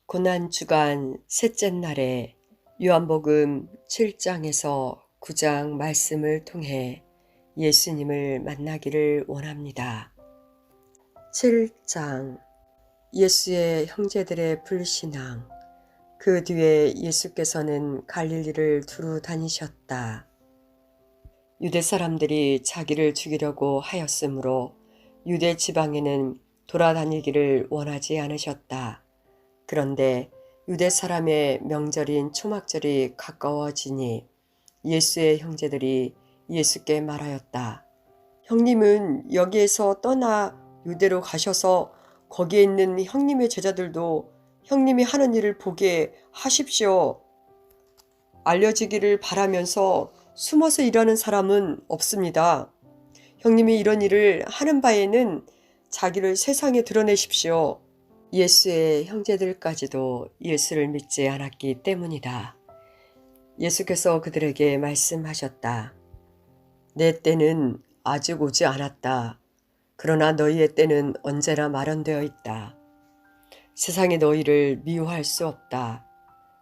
고난주간 셋째 날에 요한복음 7장에서 9장 말씀을 통해 예수님을 만나기를 원합니다. 7장 예수의 형제들의 불신앙. 그 뒤에 예수께서는 갈릴리를 두루 다니셨다. 유대 사람들이 자기를 죽이려고 하였으므로 유대 지방에는 돌아다니기를 원하지 않으셨다. 그런데 유대 사람의 명절인 초막절이 가까워지니 예수의 형제들이 예수께 말하였다. 형님은 여기에서 떠나 유대로 가셔서 거기에 있는 형님의 제자들도 형님이 하는 일을 보게 하십시오. 알려지기를 바라면서 숨어서 일하는 사람은 없습니다. 형님이 이런 일을 하는 바에는 자기를 세상에 드러내십시오. 예수의 형제들까지도 예수를 믿지 않았기 때문이다. 예수께서 그들에게 말씀하셨다. 내 때는 아직 오지 않았다. 그러나 너희의 때는 언제나 마련되어 있다. 세상이 너희를 미워할 수 없다.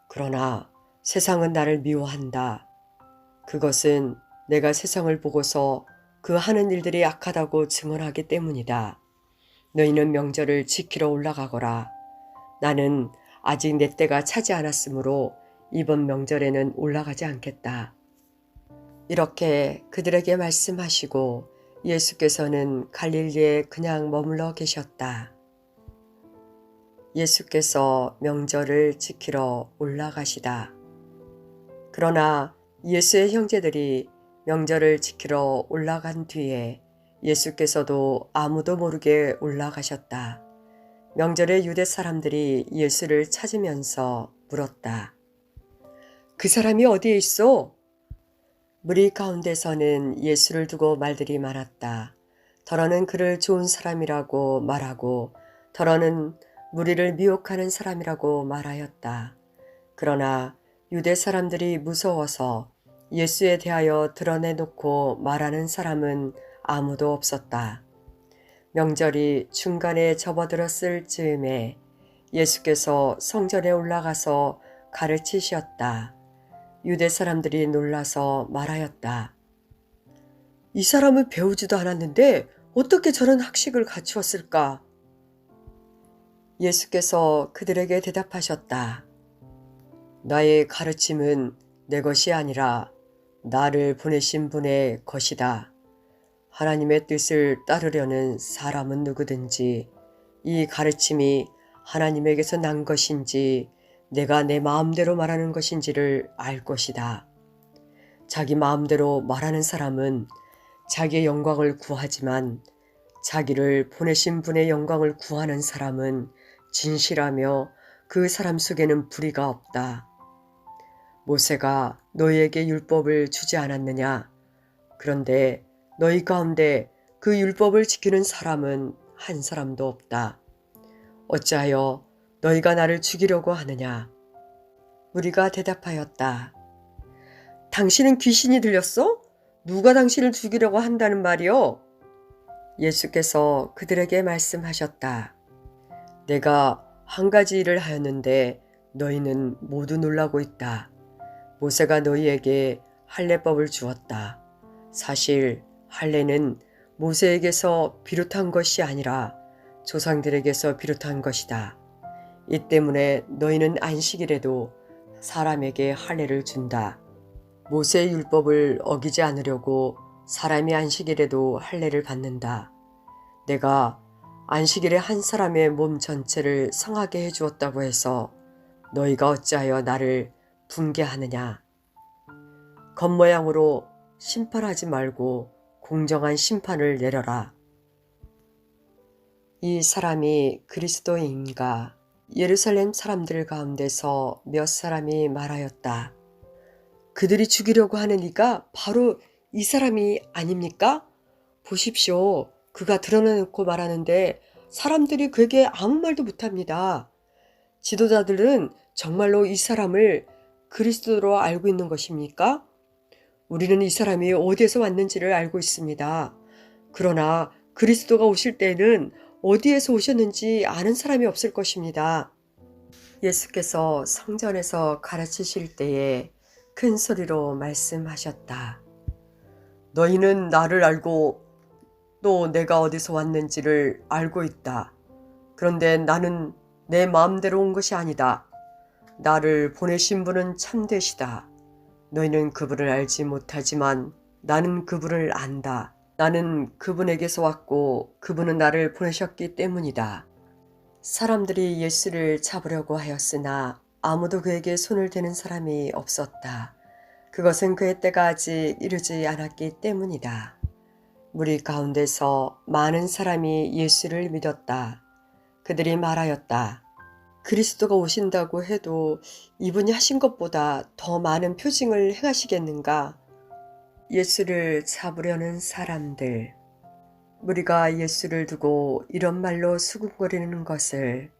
그러나 세상은 나를 미워한다. 그것은 내가 세상을 보고서 그 하는 일들이 악하다고 증언하기 때문이다. 너희는 명절을 지키러 올라가거라. 나는 아직 내 때가 차지 않았으므로 이번 명절에는 올라가지 않겠다. 이렇게 그들에게 말씀하시고 예수께서는 갈릴리에 그냥 머물러 계셨다. 예수께서 명절을 지키러 올라가시다. 그러나 예수의 형제들이 명절을 지키러 올라간 뒤에 예수께서도 아무도 모르게 올라가셨다. 명절에 유대 사람들이 예수를 찾으면서 물었다. 그 사람이 어디에 있어? 무리 가운데서는 예수를 두고 말들이 많았다. 더러는 그를 좋은 사람이라고 말하고 더러는 무리를 미혹하는 사람이라고 말하였다. 그러나 유대 사람들이 무서워서 예수에 대하여 드러내놓고 말하는 사람은 아무도 없었다. 명절이 중간에 접어들었을 즈음에 예수께서 성전에 올라가서 가르치셨다. 유대 사람들이 놀라서 말하였다. 이 사람은 배우지도 않았는데 어떻게 저런 학식을 갖추었을까? 예수께서 그들에게 대답하셨다. 나의 가르침은 내 것이 아니라 나를 보내신 분의 것이다. 하나님의 뜻을 따르려는 사람은 누구든지 이 가르침이 하나님에게서 난 것인지 내가 내 마음대로 말하는 것인지를 알 것이다. 자기 마음대로 말하는 사람은 자기의 영광을 구하지만 자기를 보내신 분의 영광을 구하는 사람은 진실하며 그 사람 속에는 불의가 없다. 모세가 너희에게 율법을 주지 않았느냐? 그런데 너희 가운데 그 율법을 지키는 사람은 한 사람도 없다. 어찌하여 너희가 나를 죽이려고 하느냐? 무리가 대답하였다. 당신은 귀신이 들렸어? 누가 당신을 죽이려고 한다는 말이요? 예수께서 그들에게 말씀하셨다. 내가 한 가지 일을 하였는데 너희는 모두 놀라고 있다. 모세가 너희에게 할례법을 주었다. 사실 할례는 모세에게서 비롯한 것이 아니라 조상들에게서 비롯한 것이다. 이 때문에 너희는 안식일에도 사람에게 할례를 준다. 모세의 율법을 어기지 않으려고 사람이 안식일에도 할례를 받는다. 내가 안식일에 한 사람의 몸 전체를 성하게 해주었다고 해서 너희가 어찌하여 나를 붕괴하느냐. 겉모양으로 심판하지 말고 공정한 심판을 내려라. 이 사람이 그리스도인가? 예루살렘 사람들 가운데서 몇 사람이 말하였다. 그들이 죽이려고 하는 이가 바로 이 사람이 아닙니까? 보십시오. 그가 드러내놓고 말하는데 사람들이 그에게 아무 말도 못합니다. 지도자들은 정말로 이 사람을 그리스도로 알고 있는 것입니까? 우리는 이 사람이 어디에서 왔는지를 알고 있습니다. 그러나 그리스도가 오실 때는 어디에서 오셨는지 아는 사람이 없을 것입니다. 예수께서 성전에서 가르치실 때에 큰 소리로 말씀하셨다. 너희는 나를 알고 또 내가 어디서 왔는지를 알고 있다. 그런데 나는 내 마음대로 온 것이 아니다. 나를 보내신 분은 참되시다. 너희는 그분을 알지 못하지만 나는 그분을 안다. 나는 그분에게서 왔고 그분은 나를 보내셨기 때문이다. 사람들이 예수를 잡으려고 하였으나 아무도 그에게 손을 대는 사람이 없었다. 그것은 그의 때가 아직 이르지 않았기 때문이다. 무리 가운데서 많은 사람이 예수를 믿었다. 그들이 말하였다. 그리스도가 오신다고 해도 이분이 하신 것보다 더 많은 표징을 행하시겠는가? 예수를 잡으려는 사람들. 무리가 예수를 두고 이런 말로 수군거리는 것을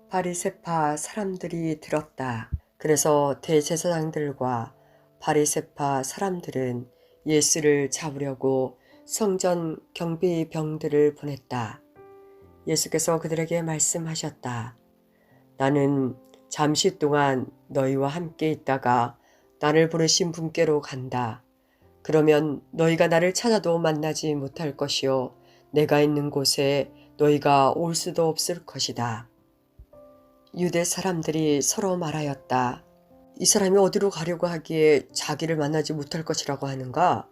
바리새파 사람들이 들었다. 그래서 대제사장들과 바리새파 사람들은 예수를 잡으려고 성전 경비병들을 보냈다. 예수께서 그들에게 말씀하셨다. 나는 잠시 동안 너희와 함께 있다가 나를 보내신 분께로 간다. 그러면 너희가 나를 찾아도 만나지 못할 것이요 내가 있는 곳에 너희가 올 수도 없을 것이다. 유대 사람들이 서로 말하였다. 이 사람이 어디로 가려고 하기에 자기를 만나지 못할 것이라고 하는가?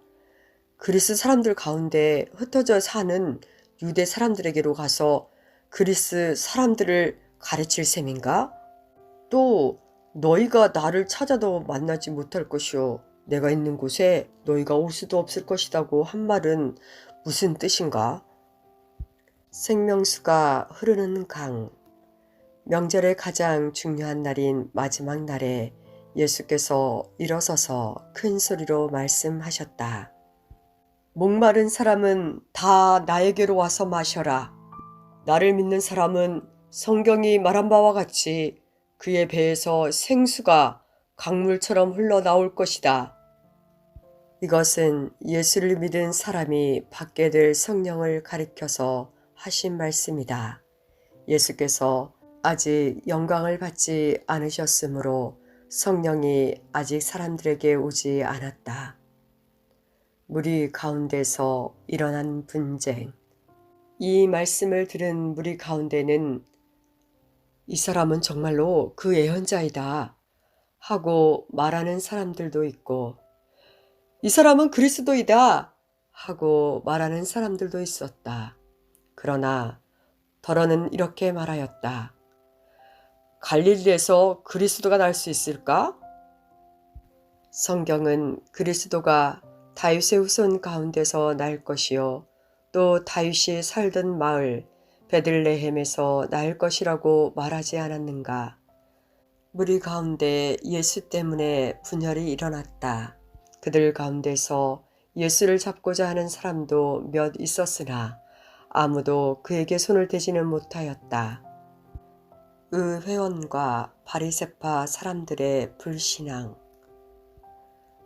그리스 사람들 가운데 흩어져 사는 유대 사람들에게로 가서 그리스 사람들을 가르칠 셈인가? 또 너희가 나를 찾아도 만나지 못할 것이요 내가 있는 곳에 너희가 올 수도 없을 것이라고 한 말은 무슨 뜻인가? 생명수가 흐르는 강. 명절의 가장 중요한 날인 마지막 날에 예수께서 일어서서 큰 소리로 말씀하셨다. 목마른 사람은 다 나에게로 와서 마셔라. 나를 믿는 사람은 성경이 말한 바와 같이 그의 배에서 생수가 강물처럼 흘러나올 것이다. 이것은 예수를 믿은 사람이 받게 될 성령을 가리켜서 하신 말씀이다. 예수께서 아직 영광을 받지 않으셨으므로 성령이 아직 사람들에게 오지 않았다. 무리 가운데서 일어난 분쟁. 이 말씀을 들은 무리 가운데는 이 사람은 정말로 그 예언자이다 하고 말하는 사람들도 있고 이 사람은 그리스도이다 하고 말하는 사람들도 있었다. 그러나 더러는 이렇게 말하였다. 갈릴리에서 그리스도가 날 수 있을까? 성경은 그리스도가 다윗의 후손 가운데서 날 것이요 또 다윗이 살던 마을 베들레헴에서 날 것이라고 말하지 않았는가? 무리 가운데 예수 때문에 분열이 일어났다. 그들 가운데서 예수를 잡고자 하는 사람도 몇 있었으나 아무도 그에게 손을 대지는 못하였다. 의회원과 바리새파 사람들의 불신앙.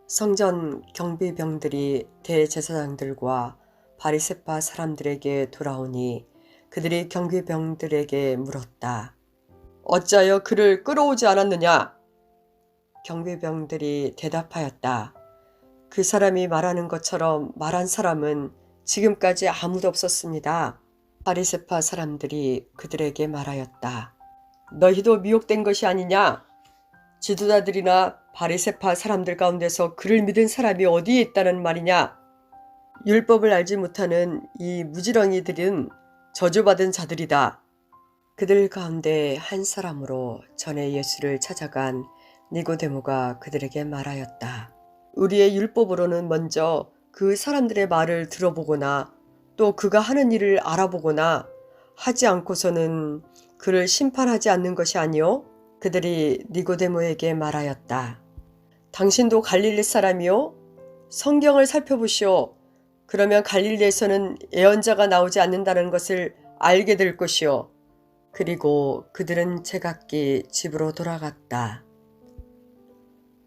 성전 경비병들이 대제사장들과 바리새파 사람들에게 돌아오니 그들이 경비병들에게 물었다. 어찌하여 그를 끌어오지 않았느냐? 경비병들이 대답하였다. 그 사람이 말하는 것처럼 말한 사람은 지금까지 아무도 없었습니다. 바리새파 사람들이 그들에게 말하였다. 너희도 미혹된 것이 아니냐? 지도자들이나 바리새파 사람들 가운데서 그를 믿은 사람이 어디에 있다는 말이냐? 율법을 알지 못하는 이 무지렁이들은 저주받은 자들이다. 그들 가운데 한 사람으로 전에 예수를 찾아간 니고데모가 그들에게 말하였다. 우리의 율법으로는 먼저 그 사람들의 말을 들어보거나 또 그가 하는 일을 알아보거나 하지 않고서는 그를 심판하지 않는 것이 아니요? 그들이 니고데모에게 말하였다. 당신도 갈릴리 사람이요? 성경을 살펴보시오. 그러면 갈릴리에서는 예언자가 나오지 않는다는 것을 알게 될 것이요. 그리고 그들은 제각기 집으로 돌아갔다.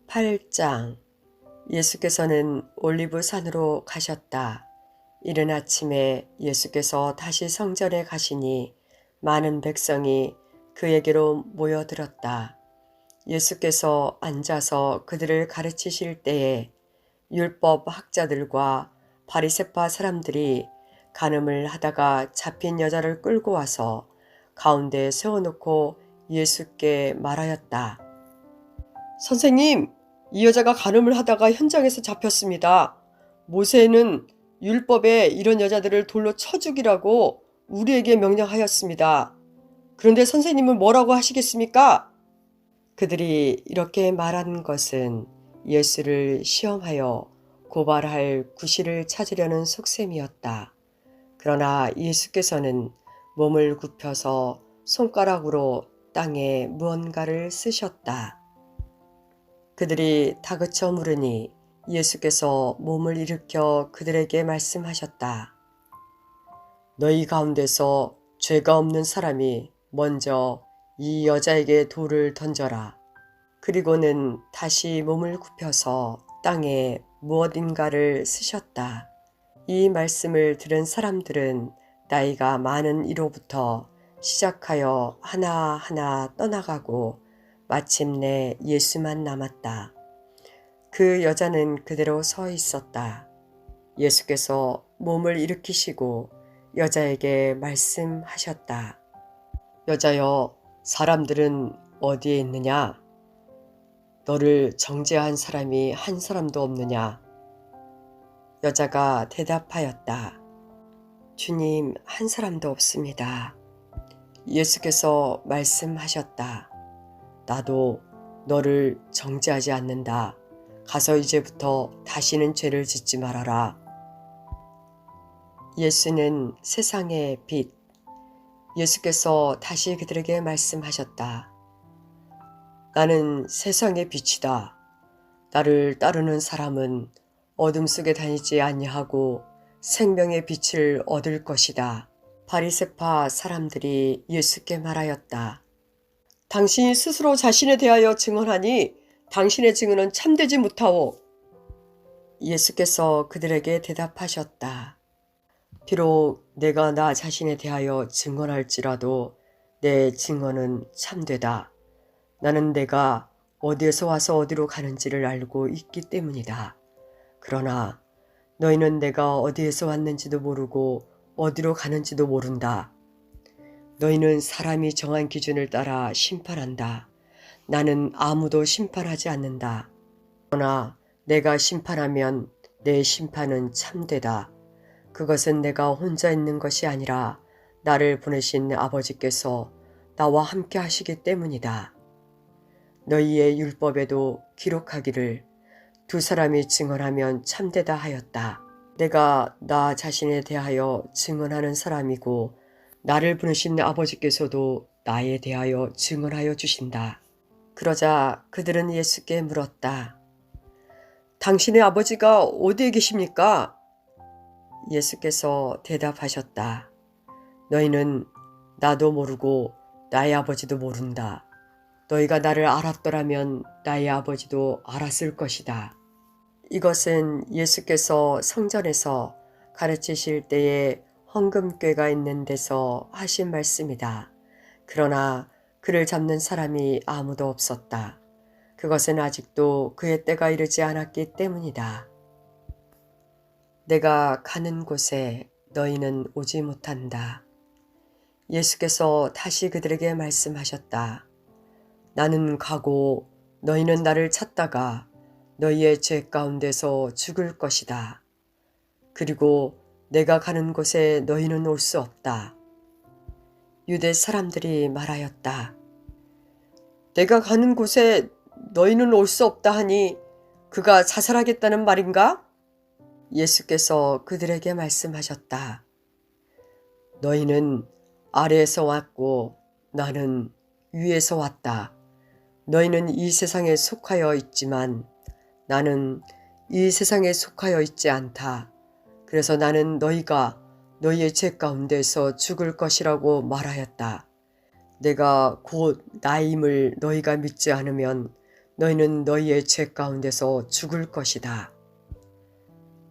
8장. 예수께서는 올리브 산으로 가셨다. 이른 아침에 예수께서 다시 성전에 가시니 많은 백성이 그에게로 모여들었다. 예수께서 앉아서 그들을 가르치실 때에 율법 학자들과 바리새파 사람들이 간음을 하다가 잡힌 여자를 끌고 와서 가운데 세워놓고 예수께 말하였다. 선생님, 이 여자가 간음을 하다가 현장에서 잡혔습니다. 모세는 율법에 이런 여자들을 돌로 쳐 죽이라고 우리에게 명령하였습니다. 그런데 선생님은 뭐라고 하시겠습니까? 그들이 이렇게 말한 것은 예수를 시험하여 고발할 구실을 찾으려는 속셈이었다. 그러나 예수께서는 몸을 굽혀서 손가락으로 땅에 무언가를 쓰셨다. 그들이 다그쳐 물으니 예수께서 몸을 일으켜 그들에게 말씀하셨다. 너희 가운데서 죄가 없는 사람이 먼저 이 여자에게 돌을 던져라. 그리고는 다시 몸을 굽혀서 땅에 무엇인가를 쓰셨다. 이 말씀을 들은 사람들은 나이가 많은 이로부터 시작하여 하나하나 떠나가고 마침내 예수만 남았다. 그 여자는 그대로 서 있었다. 예수께서 몸을 일으키시고 여자에게 말씀하셨다. 여자여, 사람들은 어디에 있느냐? 너를 정죄한 사람이 한 사람도 없느냐? 여자가 대답하였다. 주님, 한 사람도 없습니다. 예수께서 말씀하셨다. 나도 너를 정죄하지 않는다. 가서 이제부터 다시는 죄를 짓지 말아라. 예수는 세상의 빛. 예수께서 다시 그들에게 말씀하셨다. 나는 세상의 빛이다. 나를 따르는 사람은 어둠 속에 다니지 아니하고 생명의 빛을 얻을 것이다. 바리새파 사람들이 예수께 말하였다. 당신이 스스로 자신에 대하여 증언하니 당신의 증언은 참되지 못하오. 예수께서 그들에게 대답하셨다. 비록 내가 나 자신에 대하여 증언할지라도 내 증언은 참되다. 나는 내가 어디에서 와서 어디로 가는지를 알고 있기 때문이다. 그러나 너희는 내가 어디에서 왔는지도 모르고 어디로 가는지도 모른다. 너희는 사람이 정한 기준을 따라 심판한다. 나는 아무도 심판하지 않는다. 그러나 내가 심판하면 내 심판은 참되다. 그것은 내가 혼자 있는 것이 아니라 나를 보내신 아버지께서 나와 함께 하시기 때문이다. 너희의 율법에도 기록하기를 두 사람이 증언하면 참되다 하였다. 내가 나 자신에 대하여 증언하는 사람이고 나를 보내신 아버지께서도 나에 대하여 증언하여 주신다. 그러자 그들은 예수께 물었다. 당신의 아버지가 어디에 계십니까? 예수께서 대답하셨다. 너희는 나도 모르고 나의 아버지도 모른다. 너희가 나를 알았더라면 나의 아버지도 알았을 것이다. 이것은 예수께서 성전에서 가르치실 때에 헌금궤가 있는 데서 하신 말씀이다. 그러나 그를 잡는 사람이 아무도 없었다. 그것은 아직도 그의 때가 이르지 않았기 때문이다. 내가 가는 곳에 너희는 오지 못한다. 예수께서 다시 그들에게 말씀하셨다. 나는 가고 너희는 나를 찾다가 너희의 죄 가운데서 죽을 것이다. 그리고 내가 가는 곳에 너희는 올 수 없다. 유대 사람들이 말하였다. 내가 가는 곳에 너희는 올 수 없다 하니 그가 자살하겠다는 말인가? 예수께서 그들에게 말씀하셨다. 너희는 아래에서 왔고 나는 위에서 왔다. 너희는 이 세상에 속하여 있지만 나는 이 세상에 속하여 있지 않다. 그래서 나는 너희가 너희의 죄 가운데서 죽을 것이라고 말하였다. 내가 곧 나임을 너희가 믿지 않으면 너희는 너희의 죄 가운데서 죽을 것이다.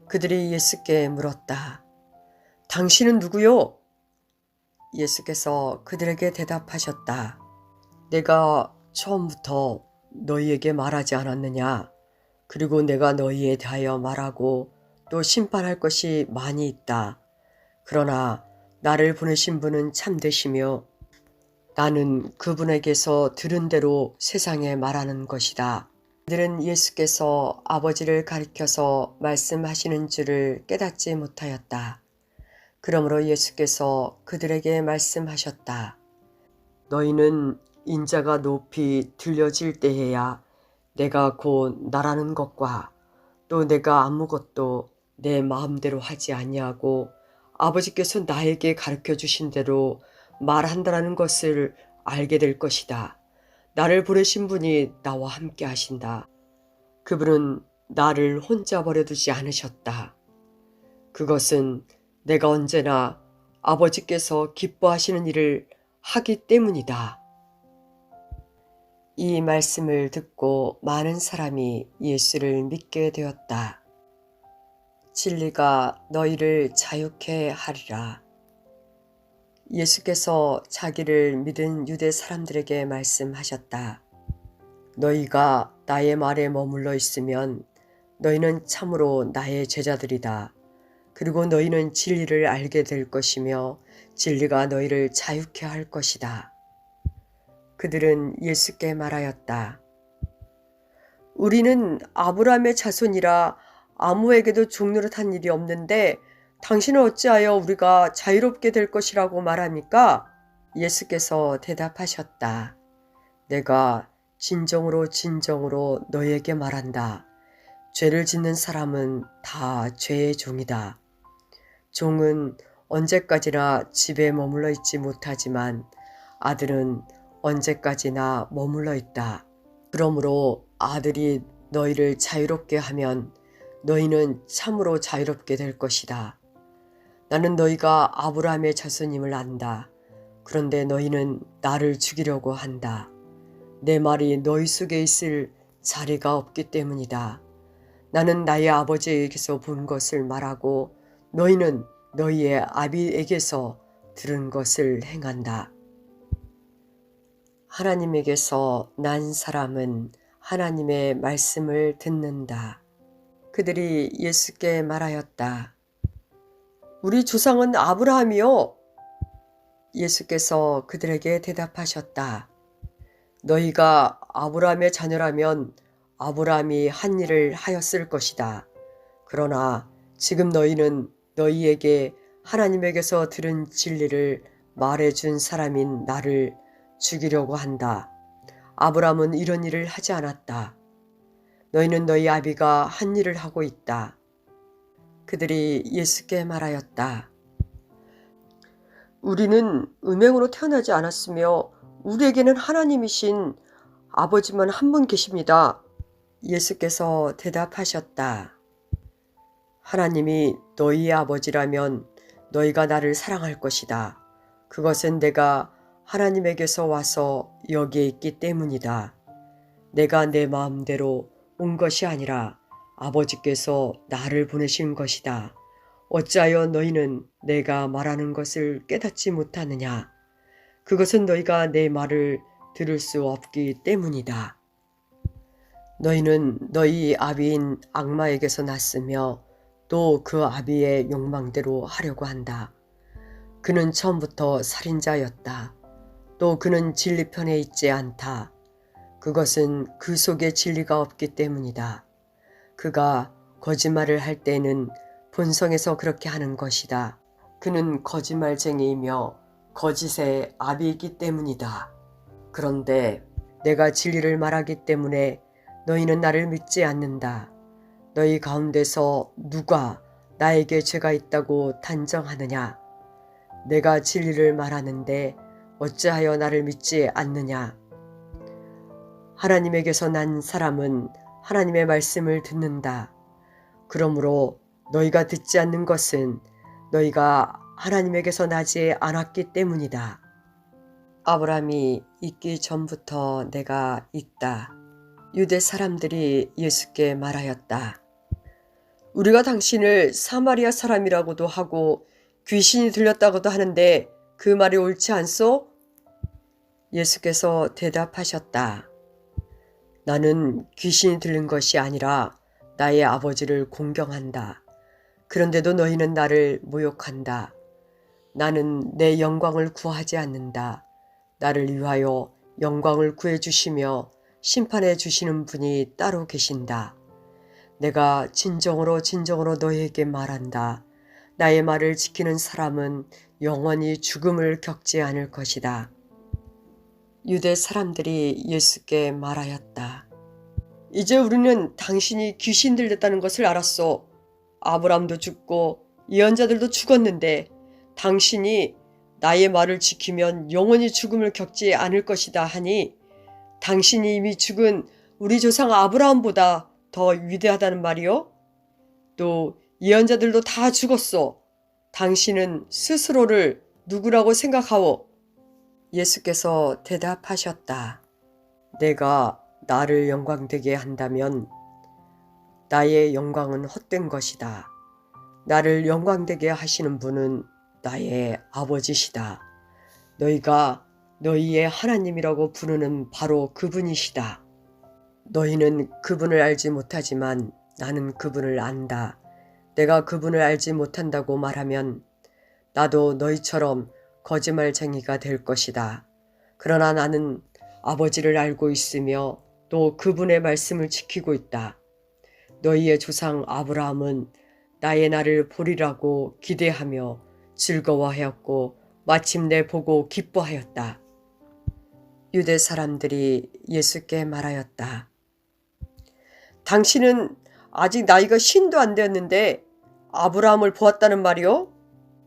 그들이 예수께 물었다. 당신은 누구요? 예수께서 그들에게 대답하셨다. 내가 처음부터 너희에게 말하지 않았느냐? 그리고 내가 너희에 대하여 말하고 또 심판할 것이 많이 있다. 그러나 나를 보내신 분은 참되시며 나는 그분에게서 들은 대로 세상에 말하는 것이다. 그들은 예수께서 아버지를 가리켜서 말씀하시는 줄을 깨닫지 못하였다. 그러므로 예수께서 그들에게 말씀하셨다. 너희는 인자가 높이 들려질 때에야 내가 곧 나라는 것과 또 내가 아무것도 내 마음대로 하지 아니하고 아버지께서 나에게 가르쳐 주신 대로 말한다라는 것을 알게 될 것이다. 나를 보내신 분이 나와 함께 하신다. 그분은 나를 혼자 버려두지 않으셨다. 그것은 내가 언제나 아버지께서 기뻐하시는 일을 하기 때문이다. 이 말씀을 듣고 많은 사람이 예수를 믿게 되었다. 진리가 너희를 자유케 하리라. 예수께서 자기를 믿은 유대 사람들에게 말씀하셨다. 너희가 나의 말에 머물러 있으면 너희는 참으로 나의 제자들이다. 그리고 너희는 진리를 알게 될 것이며 진리가 너희를 자유케 할 것이다. 그들은 예수께 말하였다. 우리는 아브라함의 자손이라 아무에게도 종노릇한 일이 없는데 당신은 어찌하여 우리가 자유롭게 될 것이라고 말합니까? 예수께서 대답하셨다. 내가 진정으로 진정으로 너희에게 말한다. 죄를 짓는 사람은 다 죄의 종이다. 종은 언제까지나 집에 머물러 있지 못하지만 아들은 언제까지나 머물러 있다. 그러므로 아들이 너희를 자유롭게 하면 너희는 참으로 자유롭게 될 것이다. 나는 너희가 아브라함의 자손임을 안다. 그런데 너희는 나를 죽이려고 한다. 내 말이 너희 속에 있을 자리가 없기 때문이다. 나는 나의 아버지에게서 본 것을 말하고 너희는 너희의 아비에게서 들은 것을 행한다. 하나님에게서 난 사람은 하나님의 말씀을 듣는다. 그들이 예수께 말하였다. 우리 조상은 아브라함이요. 예수께서 그들에게 대답하셨다. 너희가 아브라함의 자녀라면 아브라함이 한 일을 하였을 것이다. 그러나 지금 너희는 너희에게 하나님에게서 들은 진리를 말해준 사람인 나를 죽이려고 한다. 아브라함은 이런 일을 하지 않았다. 너희는 너희 아비가 한 일을 하고 있다. 그들이 예수께 말하였다. 우리는 음행으로 태어나지 않았으며 우리에게는 하나님이신 아버지만 한 분 계십니다. 예수께서 대답하셨다. 하나님이 너희의 아버지라면 너희가 나를 사랑할 것이다. 그것은 내가 하나님에게서 와서 여기에 있기 때문이다. 내가 내 마음대로 온 것이 아니라 아버지께서 나를 보내신 것이다. 어찌하여 너희는 내가 말하는 것을 깨닫지 못하느냐? 그것은 너희가 내 말을 들을 수 없기 때문이다. 너희는 너희 아비인 악마에게서 났으며 또 그 아비의 욕망대로 하려고 한다. 그는 처음부터 살인자였다. 또 그는 진리 편에 있지 않다. 그것은 그 속에 진리가 없기 때문이다. 그가 거짓말을 할 때는 본성에서 그렇게 하는 것이다. 그는 거짓말쟁이이며 거짓의 아비이기 때문이다. 그런데 내가 진리를 말하기 때문에 너희는 나를 믿지 않는다. 너희 가운데서 누가 나에게 죄가 있다고 단정하느냐? 내가 진리를 말하는데 어찌하여 나를 믿지 않느냐? 하나님에게서 난 사람은 하나님의 말씀을 듣는다. 그러므로 너희가 듣지 않는 것은 너희가 하나님에게서 나지 않았기 때문이다. 아브라함이 있기 전부터 내가 있다. 유대 사람들이 예수께 말하였다. 우리가 당신을 사마리아 사람이라고도 하고 귀신이 들렸다고도 하는데 그 말이 옳지 않소? 예수께서 대답하셨다. 나는 귀신이 들린 것이 아니라 나의 아버지를 공경한다. 그런데도 너희는 나를 모욕한다. 나는 내 영광을 구하지 않는다. 나를 위하여 영광을 구해주시며 심판해 주시는 분이 따로 계신다. 내가 진정으로 너희에게 말한다. 나의 말을 지키는 사람은 영원히 죽음을 겪지 않을 것이다. 유대 사람들이 예수께 말하였다. 이제 우리는 당신이 귀신 들렸다는 것을 알았소. 아브라함도 죽고 예언자들도 죽었는데 당신이 나의 말을 지키면 영원히 죽음을 겪지 않을 것이다 하니 당신이 이미 죽은 우리 조상 아브라함보다 더 위대하다는 말이요? 또 예언자들도 다 죽었소. 당신은 스스로를 누구라고 생각하오? 예수께서 대답하셨다. 내가 나를 영광되게 한다면 나의 영광은 헛된 것이다. 나를 영광되게 하시는 분은 나의 아버지시다. 너희가 너희의 하나님이라고 부르는 바로 그분이시다. 너희는 그분을 알지 못하지만 나는 그분을 안다. 내가 그분을 알지 못한다고 말하면 나도 너희처럼 거짓말쟁이가 될 것이다. 그러나 나는 아버지를 알고 있으며 또 그분의 말씀을 지키고 있다. 너희의 조상 아브라함은 나의 날을 보리라고 기대하며 즐거워하였고 마침내 보고 기뻐하였다. 유대 사람들이 예수께 말하였다. 당신은 아직 나이가 50도 안 되었는데 아브라함을 보았다는 말이요?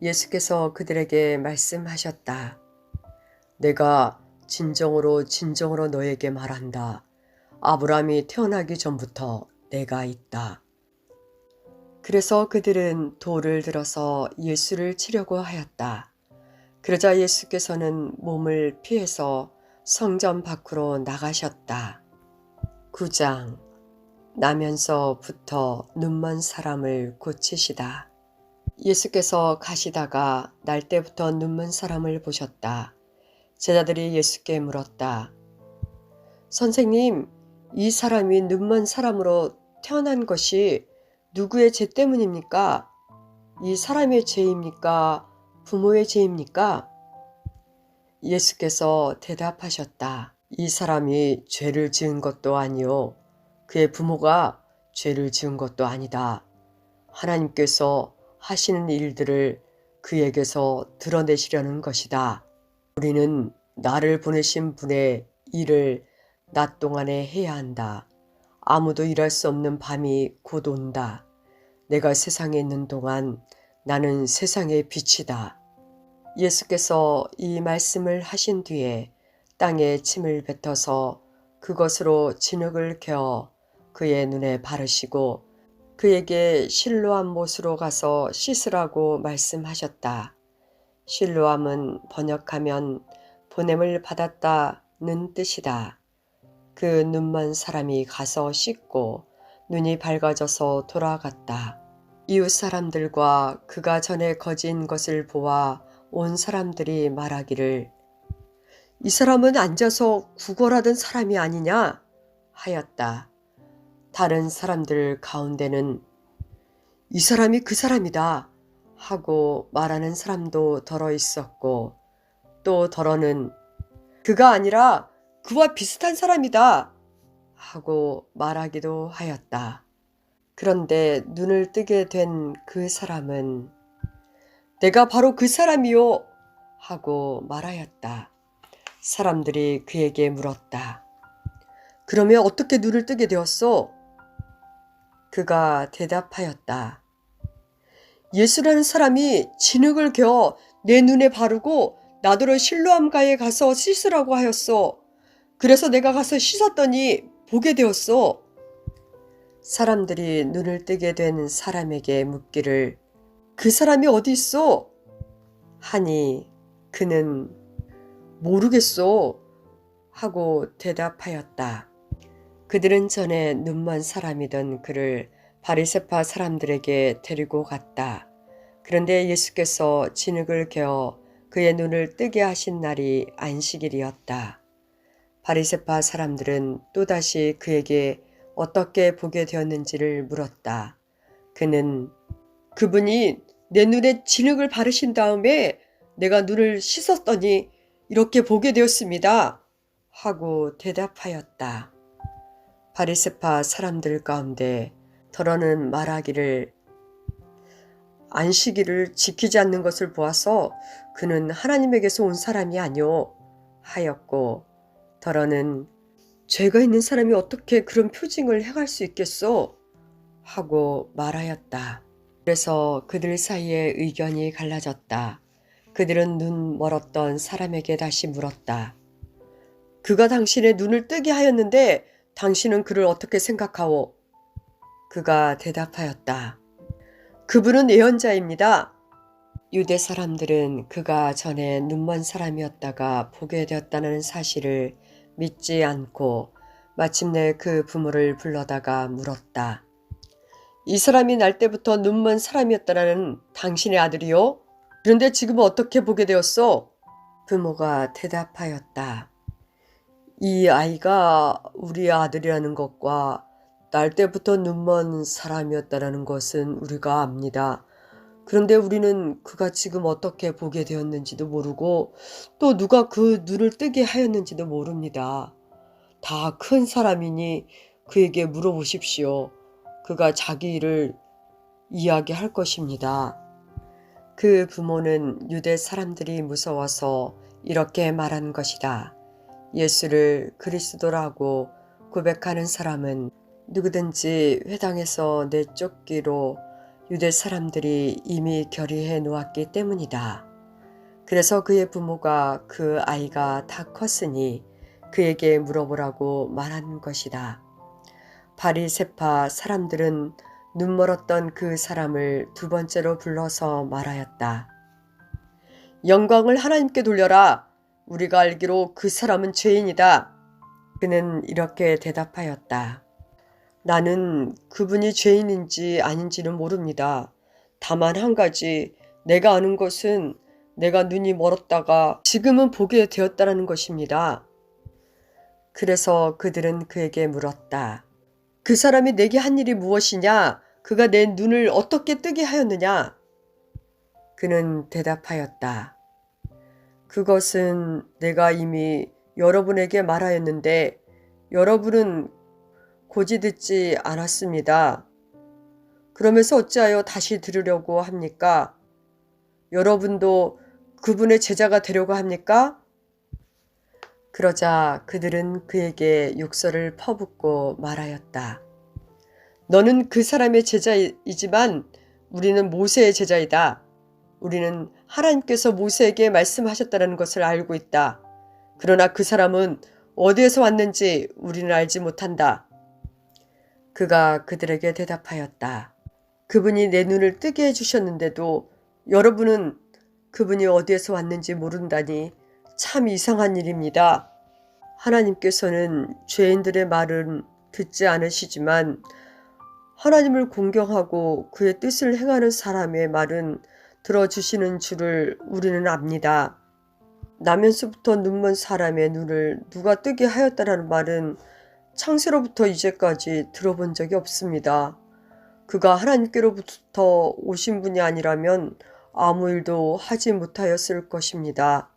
예수께서 그들에게 말씀하셨다. 내가 진정으로 너에게 말한다. 아브라함이 태어나기 전부터 내가 있다. 그래서 그들은 돌을 들어서 예수를 치려고 하였다. 그러자 예수께서는 몸을 피해서 성전 밖으로 나가셨다. 9장. 나면서부터 눈먼 사람을 고치시다. 예수께서 가시다가 날 때부터 눈먼 사람을 보셨다. 제자들이 예수께 물었다. 선생님, 이 사람이 눈먼 사람으로 태어난 것이 누구의 죄 때문입니까? 이 사람의 죄입니까? 부모의 죄입니까? 예수께서 대답하셨다. 이 사람이 죄를 지은 것도 아니요. 그의 부모가 죄를 지은 것도 아니다. 하나님께서 하시는 일들을 그에게서 드러내시려는 것이다. 우리는 나를 보내신 분의 일을 낮 동안에 해야 한다. 아무도 일할 수 없는 밤이 곧 온다. 내가 세상에 있는 동안 나는 세상의 빛이다. 예수께서 이 말씀을 하신 뒤에 땅에 침을 뱉어서 그것으로 진흙을 개어 그의 눈에 바르시고 그에게 실로암 못으로 가서 씻으라고 말씀하셨다. 실로암은 번역하면 보냄을 받았다는 뜻이다. 그 눈먼 사람이 가서 씻고 눈이 밝아져서 돌아갔다. 이웃 사람들과 그가 전에 거진 것을 보아 온 사람들이 말하기를 이 사람은 앉아서 구걸하던 사람이 아니냐 하였다. 다른 사람들 가운데는 이 사람이 그 사람이다 하고 말하는 사람도 더러 있었고 또 더러는 그가 아니라 그와 비슷한 사람이다 하고 말하기도 하였다. 그런데 눈을 뜨게 된 그 사람은 내가 바로 그 사람이요 하고 말하였다. 사람들이 그에게 물었다. 그러면 어떻게 눈을 뜨게 되었소? 그가 대답하였다. 예수라는 사람이 진흙을 개어 내 눈에 바르고 나더러 실로암가에 가서 씻으라고 하였소. 그래서 내가 가서 씻었더니 보게 되었소. 사람들이 눈을 뜨게 된 사람에게 묻기를 그 사람이 어디 있소? 하니 그는 모르겠소 하고 대답하였다. 그들은 전에 눈먼 사람이던 그를 바리새파 사람들에게 데리고 갔다. 그런데 예수께서 진흙을 개어 그의 눈을 뜨게 하신 날이 안식일이었다. 바리새파 사람들은 또다시 그에게 어떻게 보게 되었는지를 물었다. 그는 그분이 내 눈에 진흙을 바르신 다음에 내가 눈을 씻었더니 이렇게 보게 되었습니다. 하고 대답하였다. 바리새파 사람들 가운데 더러는 말하기를 안식일을 지키지 않는 것을 보아서 그는 하나님에게서 온 사람이 아니오 하였고, 더러는 죄가 있는 사람이 어떻게 그런 표징을 행할 수 있겠소? 하고 말하였다. 그래서 그들 사이에 의견이 갈라졌다. 그들은 눈 멀었던 사람에게 다시 물었다. 그가 당신의 눈을 뜨게 하였는데 당신은 그를 어떻게 생각하오? 그가 대답하였다. 그분은 예언자입니다. 유대 사람들은 그가 전에 눈먼 사람이었다가 보게 되었다는 사실을 믿지 않고 마침내 그 부모를 불러다가 물었다. 이 사람이 날 때부터 눈먼 사람이었다는 당신의 아들이요? 그런데 지금은 어떻게 보게 되었소? 부모가 대답하였다. 이 아이가 우리 아들이라는 것과 날 때부터 눈먼 사람이었다는 것은 우리가 압니다. 그런데 우리는 그가 지금 어떻게 보게 되었는지도 모르고 또 누가 그 눈을 뜨게 하였는지도 모릅니다. 다 큰 사람이니 그에게 물어보십시오. 그가 자기 일을 이야기할 것입니다. 그 부모는 유대 사람들이 무서워서 이렇게 말한 것이다. 예수를 그리스도라고 고백하는 사람은 누구든지 회당에서 내쫓기로 유대 사람들이 이미 결의해 놓았기 때문이다. 그래서 그의 부모가 그 아이가 다 컸으니 그에게 물어보라고 말한 것이다. 바리새파 사람들은 눈멀었던 그 사람을 두 번째로 불러서 말하였다. 영광을 하나님께 돌려라. 우리가 알기로 그 사람은 죄인이다. 그는 이렇게 대답하였다. 나는 그분이 죄인인지 아닌지는 모릅니다. 다만 한 가지 내가 아는 것은 내가 눈이 멀었다가 지금은 보게 되었다는 것입니다. 그래서 그들은 그에게 물었다. 그 사람이 내게 한 일이 무엇이냐? 그가 내 눈을 어떻게 뜨게 하였느냐? 그는 대답하였다. 그것은 내가 이미 여러분에게 말하였는데 여러분은 고지 듣지 않았습니다. 그러면서 어찌하여 다시 들으려고 합니까? 여러분도 그분의 제자가 되려고 합니까? 그러자 그들은 그에게 욕설을 퍼붓고 말하였다. 너는 그 사람의 제자이지만 우리는 모세의 제자이다. 우리는 하나님께서 모세에게 말씀하셨다는 것을 알고 있다. 그러나 그 사람은 어디에서 왔는지 우리는 알지 못한다. 그가 그들에게 대답하였다. 그분이 내 눈을 뜨게 해주셨는데도 여러분은 그분이 어디에서 왔는지 모른다니 참 이상한 일입니다. 하나님께서는 죄인들의 말은 듣지 않으시지만 하나님을 공경하고 그의 뜻을 행하는 사람의 말은 들어주시는 줄을 우리는 압니다. 나면서부터 눈먼 사람의 눈을 누가 뜨게 하였다라는 말은 창세로부터 이제까지 들어본 적이 없습니다. 그가 하나님께로부터 오신 분이 아니라면 아무 일도 하지 못하였을 것입니다.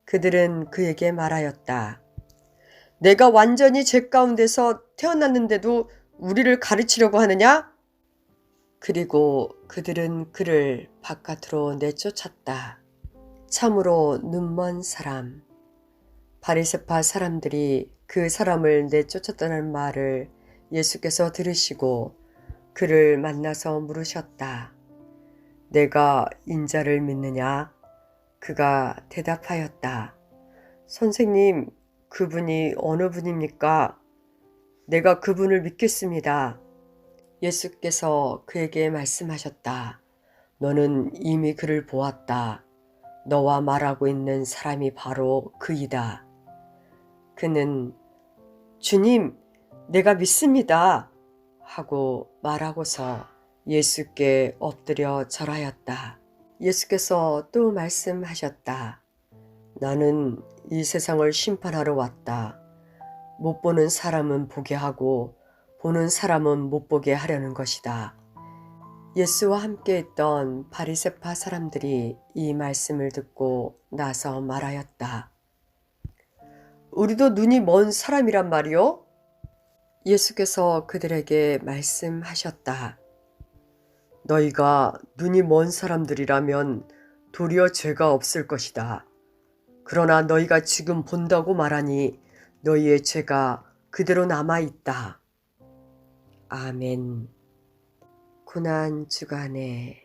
그들은 그에게 말하였다. 내가 완전히 죄 가운데서 태어났는데도 우리를 가르치려고 하느냐? 그리고 그들은 그를 바깥으로 내쫓았다. 참으로 눈먼 사람. 바리새파 사람들이 그 사람을 내쫓았다는 말을 예수께서 들으시고 그를 만나서 물으셨다. 내가 인자를 믿느냐? 그가 대답하였다. 선생님, 그분이 어느 분입니까? 내가 그분을 믿겠습니다. 예수께서 그에게 말씀하셨다. 너는 이미 그를 보았다. 너와 말하고 있는 사람이 바로 그이다. 그는 주님, 내가 믿습니다. 하고 말하고서 예수께 엎드려 절하였다. 예수께서 또 말씀하셨다. 나는 이 세상을 심판하러 왔다. 못 보는 사람은 보게 하고 보는 사람은 못 보게 하려는 것이다. 예수와 함께 있던 바리새파 사람들이 이 말씀을 듣고 나서 말하였다. 우리도 눈이 먼 사람이란 말이요? 예수께서 그들에게 말씀하셨다. 너희가 눈이 먼 사람들이라면 도리어 죄가 없을 것이다. 그러나 너희가 지금 본다고 말하니 너희의 죄가 그대로 남아있다. 아멘. 고난 주간에